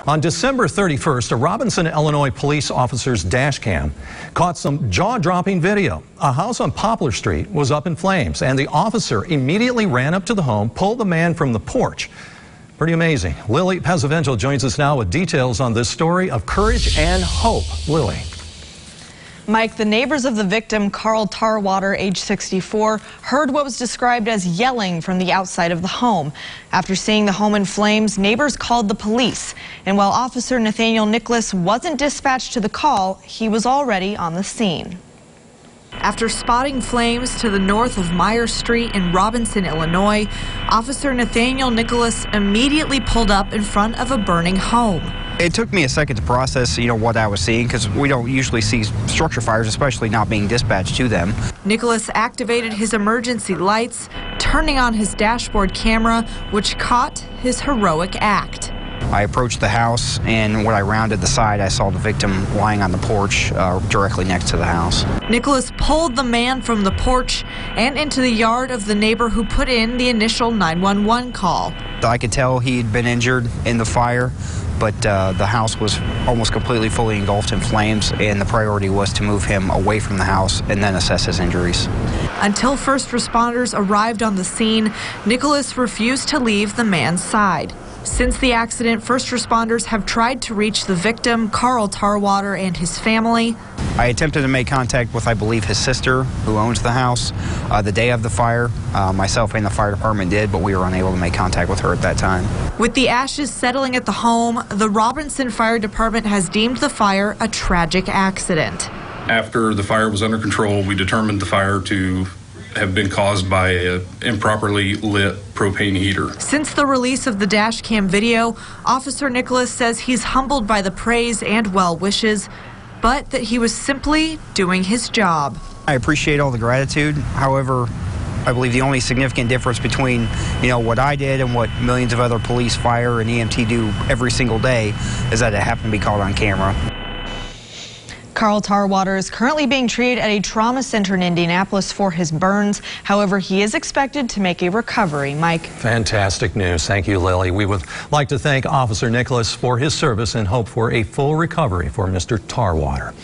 On December 31st, a Robinson, Illinois police officer's dash cam caught some jaw-dropping video. A house on Poplar Street was up in flames, and the officer immediately ran up to the home, pulled the man from the porch. Pretty amazing. Lily Pesavento joins us now with details on this story of courage and hope. Lily. Mike, the neighbors of the victim, Carl Tarwater, age 64, heard what was described as yelling from the outside of the home. After seeing the home in flames, neighbors called the police. And while Officer Nathaniel Nicholas wasn't dispatched to the call, he was already on the scene. After spotting flames to the north of Myers Street in Robinson, Illinois, Officer Nathaniel Nicholas immediately pulled up in front of a burning home. It took me a second to process, what I was seeing, because we don't usually see structure fires, especially not being dispatched to them. Nicholas activated his emergency lights, turning on his dashboard camera, which caught his heroic act. I approached the house, and when I rounded the side, I saw the victim lying on the porch directly next to the house. Nicholas pulled the man from the porch and into the yard of the neighbor who put in the initial 911 call. I could tell he'd been injured in the fire, but the house was almost completely fully engulfed in flames, and the priority was to move him away from the house and then assess his injuries. Until first responders arrived on the scene, Nicholas refused to leave the man's side. Since the accident, first responders have tried to reach the victim, Carl Tarwater, and his family. I attempted to make contact with, I believe, his sister, who owns the house, the day of the fire. Myself and the fire department did, but we were unable to make contact with her at that time. With the ashes settling at the home, the Robinson Fire Department has deemed the fire a tragic accident. After the fire was under control, we determined the fire to have been caused by an improperly lit propane heater. Since the release of the dash cam video, Officer Nicholas says he's humbled by the praise and well wishes, but that he was simply doing his job. I appreciate all the gratitude. However, I believe the only significant difference between, what I did and what millions of other police, fire, and EMT do every single day is that it happened to be caught on camera. Carl Tarwater is currently being treated at a trauma center in Indianapolis for his burns. However, he is expected to make a recovery. Mike. Fantastic news. Thank you, Lily. We would like to thank Officer Nicholas for his service and hope for a full recovery for Mr. Tarwater.